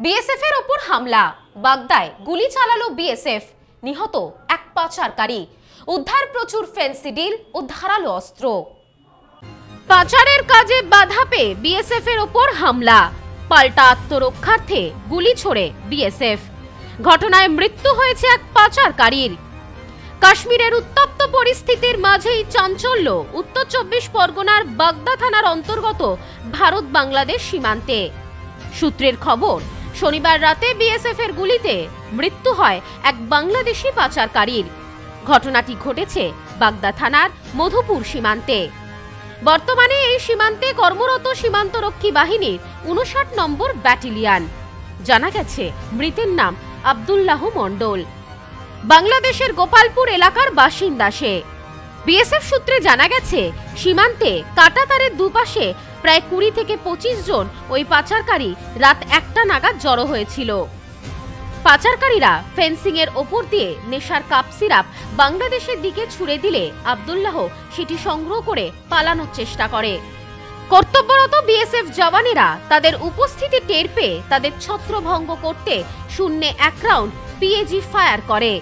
BSF এর ওপর হামলা, বাগদায় গুলি চালালো বিএসএফ, নিহত এক পাচারকারী, উদ্ধার প্রচুর ফেন্সিডিল ও ধারালো অস্ত্র। পাচারের কাজে বাধা পেয়ে বিএসএফ এর ওপর হামলা, পাল্টা আত্মরক্ষার্থে গুলি ছোড়ে বিএসএফ। ঘটনায় মৃত্যু হয়েছে এক পাচারকারীর। কাশ্মীরের উত্তপ্ত পরিস্থিতির মাঝেই চাঞ্চল্য উত্তর ২৪ পরগনার বাগদা থানার অন্তর্গত ভারত বাংলাদেশ সীমান্তে। সূত্রের খবর, শনিবার রাতে বিএসএফ এর গুলিতে মৃত্যু হয় এক বাংলাদেশি পাচারকারীর। ঘটনাটি ঘটেছে বাগদা থানার মধুপুর সীমান্তে। বর্তমানে এই সীমান্তে কর্মরত সীমান্তরক্ষী বাহিনীর ৫৯ নম্বর ব্যাটালিয়ন। জানা গেছে মৃতের নাম আব্দুল্লাহ মণ্ডল, বাংলাদেশের গোপালপুর এলাকার বাসিন্দা সে। বিএসএফ সূত্রে জানা গেছে সীমান্তে কাঁটাতারের দুপাশে প্রায় ২০ থেকে ২৫ জন ওই পাচারকারী রাত ১টা নাগাদ জড়ো হয়েছিল। পাচারকারীরা ফেন্সিং এর ওপর দিয়ে নেশার কাপ সিরাপ বাংলাদেশের দিকে ছুড়ে দিলে আব্দুল্লাহ সেটি সংগ্রহ করে পালানোর চেষ্টা করে। কর্তব্যরত বিএসএফ জওয়ানেরা তাদের উপস্থিতি টের পেয়ে তাদের ছত্রভঙ্গ করতে শূন্যে ১ রাউন্ড পিএজি ফায়ার করে।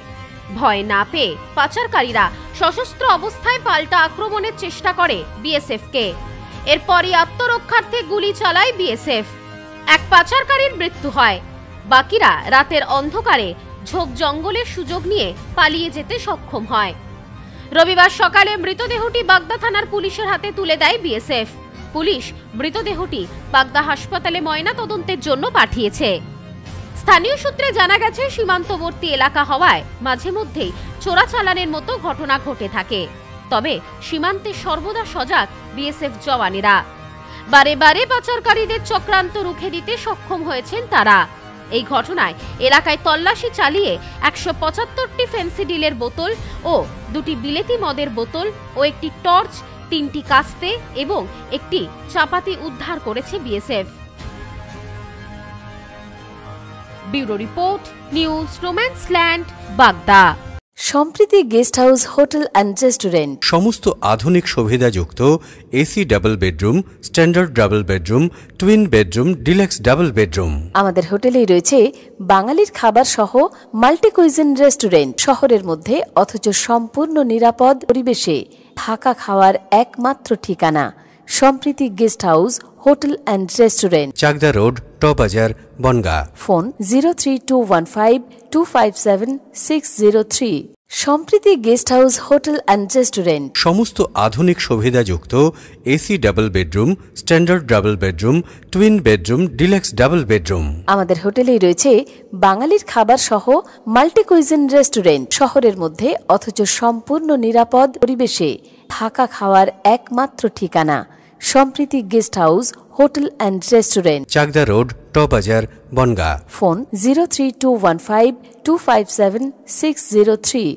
ভয় না পেয়ে পাচারকারীরা সশস্ত্র অবস্থায় পাল্টা আক্রমণের চেষ্টা করে বিএসএফকে। এরপরই আত্মরক্ষার্থে গুলি চালায় বিএসএফ। এক পাচারকারীর মৃত্যু হয়, বাকিরা রাতের অন্ধকারে ঝোপ জঙ্গলের সুযোগ নিয়ে পালিয়ে যেতে সক্ষম হয়। রবিবার সকালে মৃতদেহটি বাগদা থানার পুলিশের হাতে তুলে দেয় বিএসএফ। পুলিশ মৃতদেহটি বাগদা হাসপাতালে ময়না তদন্তের জন্য পাঠিয়েছে। স্থানীয় সূত্রে জানা গেছে সীমান্তবর্তী এলাকা হওয়ায় মাঝে মধ্যেই চোরাচালানের মতো ঘটনা ঘটে থাকে। তবে সীমান্তে সর্বদা সজাগ বিএসএফ জওয়ানেরা। বারে বারে পাচারকারীদের চক্রান্ত রুখে দিতে সক্ষম হয়েছেন তারা। এই ঘটনায় এলাকায় তল্লাশি চালিয়ে ১৭৫টি ফেন্সিডিলের বোতল ও ২টি বিলেতি মদের বোতল ও একটি টর্চ, ৩টি কাস্তে এবং একটি চাপাতি উদ্ধার করেছে বিএসএফ। ব্যুরো রিপোর্ট, নিউজ রোম্যান্সল্যান্ড, Bagda. Sampriti guest house, hotel and restaurant. সমস্ত আধুনিক সুবিধাযুক্ত AC double bedroom, standard double bedroom, twin bedroom, deluxe double bedroom. আমাদের হোটেলেই রয়েছে বাঙালির খাবার সহ মাল্টি কুইজিন রেস্টুরেন্ট। শহরের মধ্যে অথচ সম্পূর্ণ নিরাপদ পরিবেশে থাকা খাওয়ার একমাত্র ঠিকানা Sampriti guest house, hotel and restaurant, Chakdah road, টবাজার, Bongaon. Phone 03215207603। Sampriti guest house, hotel and restaurant. সমস্ত আধুনিক সুবিধাযুক্ত AC double bedroom, standard double bedroom, twin bedroom, deluxe double bedroom. আমাদের হোটেলেই রয়েছে বাঙালির খাবার সহ মাল্টি কুইজিন রেস্টুরেন্ট। শহরের মধ্যে অথচ সম্পূর্ণ নিরাপদ পরিবেশে থাকা খাওয়ার একমাত্র ঠিকানা Sampriti guest house, hotel and restaurant, Chakdah road, টবাজার, বনগাঁ। ফোন 03215257603।